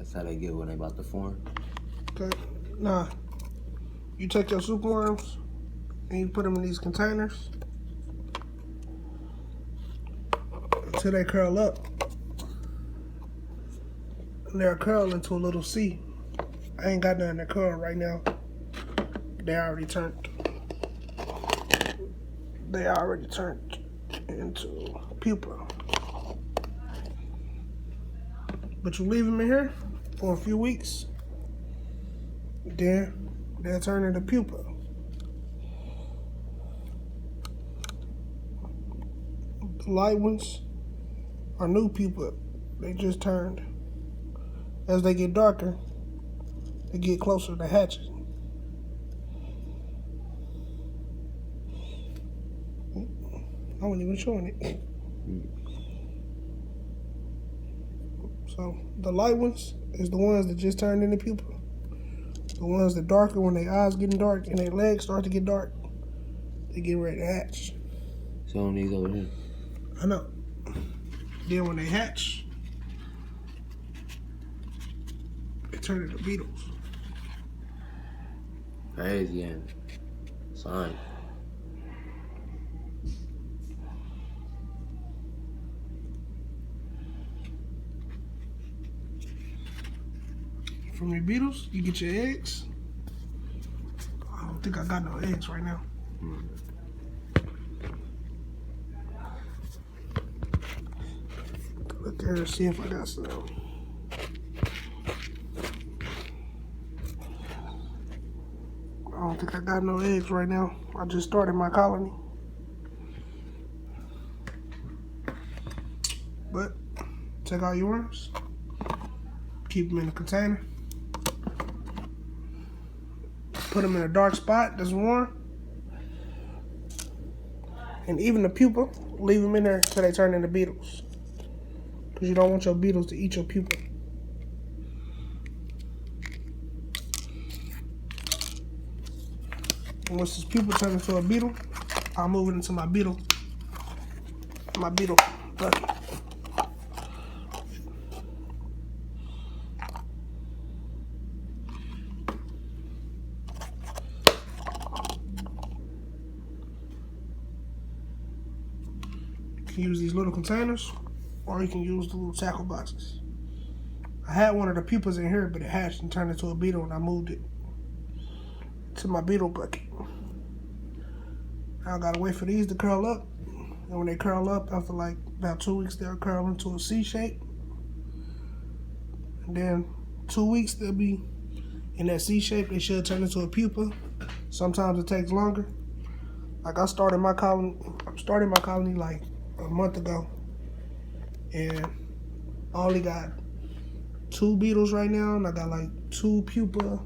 That's how they get when they about to form. Okay. Nah. You take your superworms and you put them in these containers until they curl up. And they'll curl into a little C. I ain't got nothing to curl right now. They already turned. They already turned into pupa. But you leave them in here for a few weeks, then they'll turn into pupa. The light ones are new pupa. They just turned. As they get darker, they get closer to hatching. I wasn't even showing it. So the light ones is the ones that just turned into pupa. The ones that darker, when their eyes getting dark and their legs start to get dark, they get ready to hatch. So these over here. I know. Then when they hatch, they turn into beetles. Crazy and sign. From your beetles, you get your eggs. I don't think I got no eggs right now. Look there and see if I got some. I don't think I got no eggs right now. I just started my colony. But take out your worms. Keep them in a container. Put them in a dark spot that's warm. And even the pupa, leave them in there until they turn into beetles. Because you don't want your beetles to eat your pupa. And once this pupa turns into a beetle, I'll move it into my beetle bucket. You can use these little containers, or you can use the little tackle boxes. I had one of the pupas in here, but it hatched and turned into a beetle, and I moved it to my beetle bucket. Now I gotta wait for these to curl up, and when they curl up, after like about 2 weeks, they'll curl into a C shape. And then 2 weeks, they'll be in that C shape. They should turn into a pupa. Sometimes it takes longer. Like I started my colony like a month ago, and I only got 2 beetles right now, and I got like 2 pupa,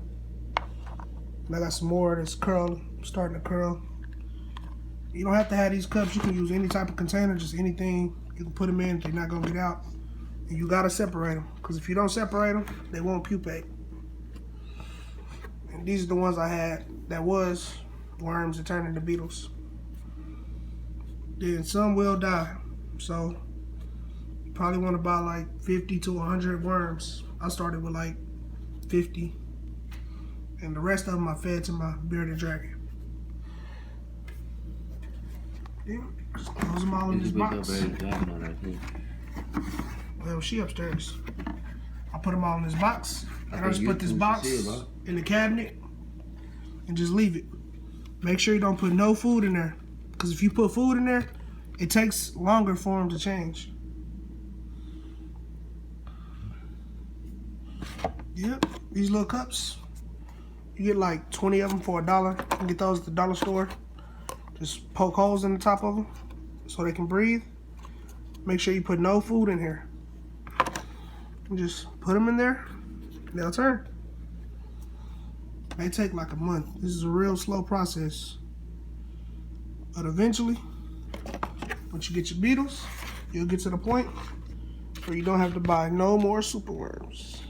and I got some more that's starting to curl. You don't have to have these cups. You can use any type of container, just anything. You can put them in, they're not gonna get out. And you gotta separate them, because if you don't separate them, they won't pupate. And these are the ones I had that was worms that turned into beetles. Then some will die, so you probably want to buy like 50 to 100 worms. I started with like 50, and the rest of them I fed to my bearded dragon. Yeah, just close them all in this box. Well, she upstairs. I put them all in this box, and I just put this box in the cabinet and just leave it. Make sure you don't put no food in there, because if you put food in there, it takes longer for them to change. Yep, these little cups, you get like 20 of them for $1. You can get those at the dollar store. Just poke holes in the top of them so they can breathe. Make sure you put no food in here. And just put them in there, and they'll turn. They take like a month. This is a real slow process. But eventually, once you get your beetles, you'll get to the point where you don't have to buy no more superworms.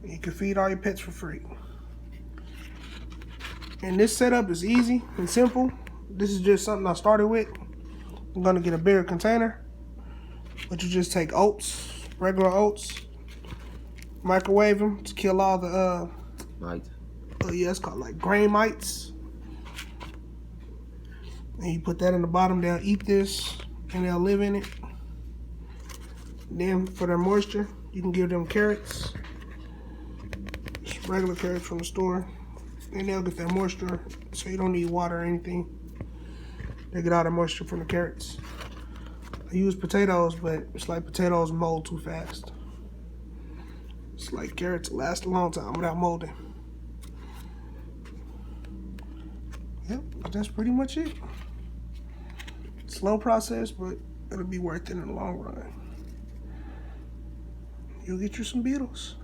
You can feed all your pets for free. And this setup is easy and simple. This is just something I started with. I'm gonna get a bigger container. But you just take oats, regular oats, Microwave them to kill all the Right. yeah, it's called like grain mites. And you put that in the bottom, they'll eat this and they'll live in it. Then for their moisture, you can give them carrots. Just regular carrots from the store. And they'll get that moisture, so you don't need water or anything. They get all the moisture from the carrots. I use potatoes, but it's like potatoes mold too fast. It's like carrots last a long time without molding. Yep, but that's pretty much it. Slow process, but it'll be worth it in the long run. You'll get you some beetles.